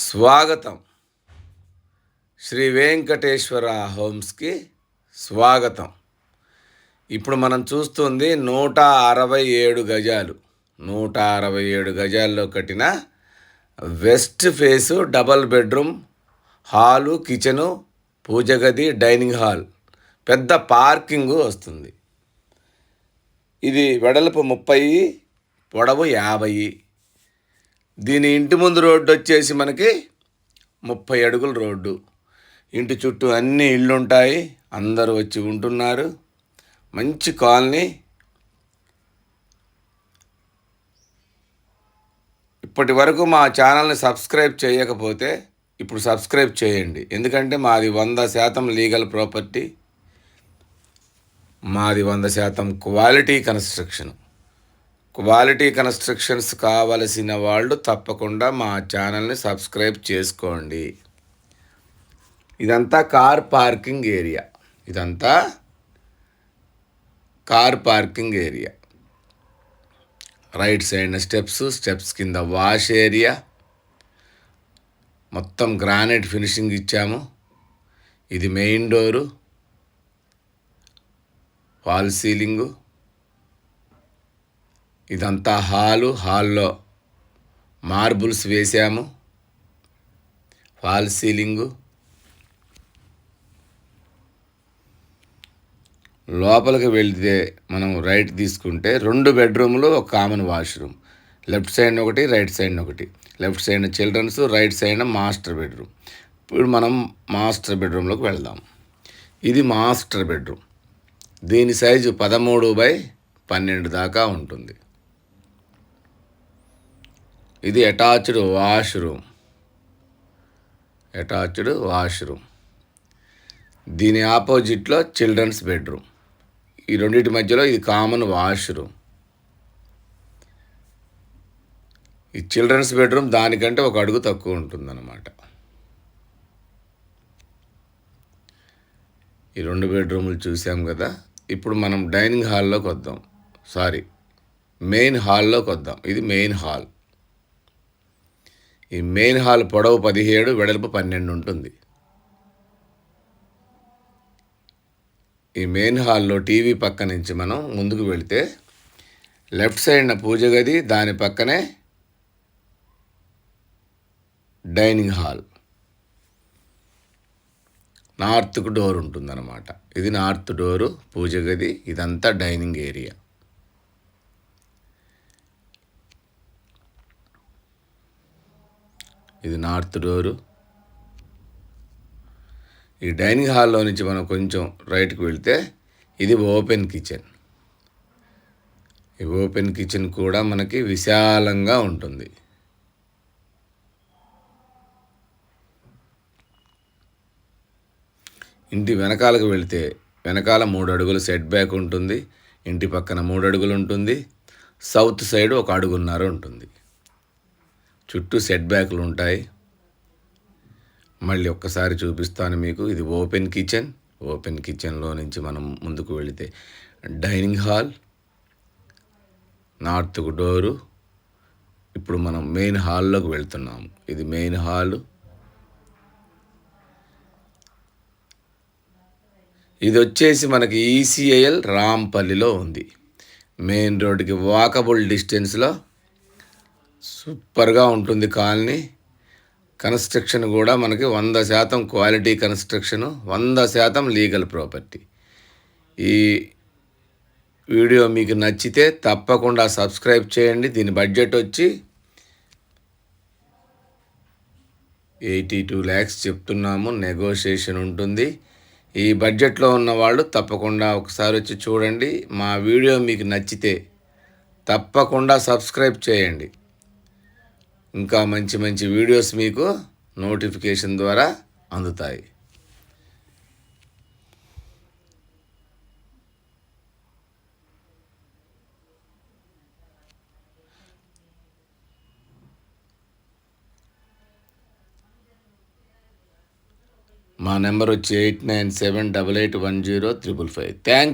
స్వాగతం. శ్రీ వెంకటేశ్వర హోమ్స్కి స్వాగతం. ఇప్పుడు మనం చూస్తుంది 167 గజాలు. 167 గజాల్లో కట్టిన west face double bedroom, hall, kitchen, puja గది, డైనింగ్ హాల్, పెద్ద పార్కింగు వస్తుంది. ఇది వెడల్పు 30, పొడవు 50. దీని ఇంటి ముందు రోడ్డు వచ్చేసి మనకి 30 అడుగుల రోడ్డు. ఇంటి చుట్టూ అన్ని ఇళ్ళు ఉంటాయి, అందరూ వచ్చి ఉంటున్నారు. మంచి కాలనీ. ఇప్పటి వరకు మా ఛానల్ని సబ్స్క్రైబ్ చేయకపోతే ఇప్పుడు సబ్స్క్రైబ్ చేయండి. ఎందుకంటే మాది 100% లీగల్ ప్రాపర్టీ, మాది 100% క్వాలిటీ కన్స్ట్రక్షన్. క్వాలిటీ కన్స్ట్రక్షన్స్ కావలసిన వాళ్ళు తప్పకుండా మా ఛానల్ని సబ్స్క్రైబ్ చేసుకోండి. ఇదంతా car parking area. Right side steps కింద వాష్ ఏరియా. మొత్తం గ్రానైట్ ఫినిషింగ్ ఇచ్చాము. ఇది మెయిన్ డోరు, ఫాల్ సీలింగు. ఇదంతా హాల్లో మార్బుల్స్ వేసాము, ఫాల్ సీలింగు. లోపలికి వెళితే మనం రైట్ తీసుకుంటే 2 బెడ్రూములు, ఒక కామన్ వాష్రూమ్. లెఫ్ట్ సైడ్ ఒకటి, రైట్ సైడ్ ఒకటి. Left side children's, right side master bedroom. ఇప్పుడు మనం మాస్టర్ బెడ్రూమ్లోకి వెళ్దాం. ఇది మాస్టర్ బెడ్రూమ్. దీని సైజు 13x12 దాకా ఉంటుంది. ఇది అటాచ్డ్ వాష్రూమ్. దీని ఆపోజిట్లో చిల్డ్రన్స్ బెడ్రూమ్. ఈ రెండింటి మధ్యలో ఇది కామన్ వాష్రూమ్. ఈ చిల్డ్రన్స్ బెడ్రూమ్ దానికంటే ఒక అడుగు తక్కువ ఉంటుందన్నమాట. ఈ 2 బెడ్రూములు చూసాం కదా. ఇప్పుడు మనం డైనింగ్ హాల్లోకి వద్దాం. మెయిన్ హాల్లోకి వద్దాం. ఇది మెయిన్ హాల్. ఈ మెయిన్ హాల్ పొడవు 17, వెడల్పు 12 ఉంటుంది. ఈ మెయిన్ హాల్లో టీవీ పక్క నుంచి మనం ముందుకు వెళితే లెఫ్ట్ సైడ్న పూజ గది, దాని పక్కనే డైనింగ్ హాల్. నార్త్కు డోర్ ఉంటుందన్నమాట. ఇది నార్త్ డోరు, పూజ గది. ఇదంతా డైనింగ్ ఏరియా. ఇది నార్త్ డోరు. ఈ డైనింగ్ హాల్లో నుంచి మనం కొంచెం రైట్కి వెళ్తే ఇది ఓపెన్ కిచెన్. ఈ ఓపెన్ కిచెన్ కూడా మనకి విశాలంగా ఉంటుంది. ఇంటి వెనకాలకు వెళితే వెనకాల 3 అడుగులు సెట్ బ్యాక్ ఉంటుంది. ఇంటి పక్కన 3 అడుగులు ఉంటుంది. సౌత్ సైడ్ 1.5 అడుగు ఉంటుంది. చుట్టూ సెట్ బ్యాక్లు ఉంటాయి. మళ్ళీ ఒక్కసారి చూపిస్తాను మీకు. ఇది ఓపెన్ కిచెన్లో నుంచి మనం ముందుకు వెళితే డైనింగ్ హాల్, నార్త్కు డోరు. ఇప్పుడు మనం మెయిన్ హాల్లోకి వెళ్తున్నాము. ఇది మెయిన్ హాలు. ఇది వచ్చేసి మనకి ఈసీఐఎల్ రాంపల్లిలో ఉంది. మెయిన్ రోడ్డుకి వాకబుల్ డిస్టెన్స్లో సూపర్గా ఉంటుంది కాలనీ. కన్స్ట్రక్షన్ కూడా మనకి 100% క్వాలిటీ కన్స్ట్రక్షను, 100% లీగల్ ప్రాపర్టీ. ఈ వీడియో మీకు నచ్చితే తప్పకుండా సబ్స్క్రైబ్ చేయండి. దీని బడ్జెట్ వచ్చి 82 lakhs చెప్తున్నాము. నెగోషియేషన్ ఉంటుంది. ఈ బడ్జెట్లో ఉన్న వాళ్ళు తప్పకుండా ఒకసారి వచ్చి చూడండి. మా వీడియో మీకు నచ్చితే తప్పకుండా సబ్స్క్రైబ్ చేయండి. ఇంకా మంచి వీడియోస్ మీకు నోటిఫికేషన్ ద్వారా అందుతాయి. మా నెంబర్ వచ్చి 8978810555. థ్యాంక్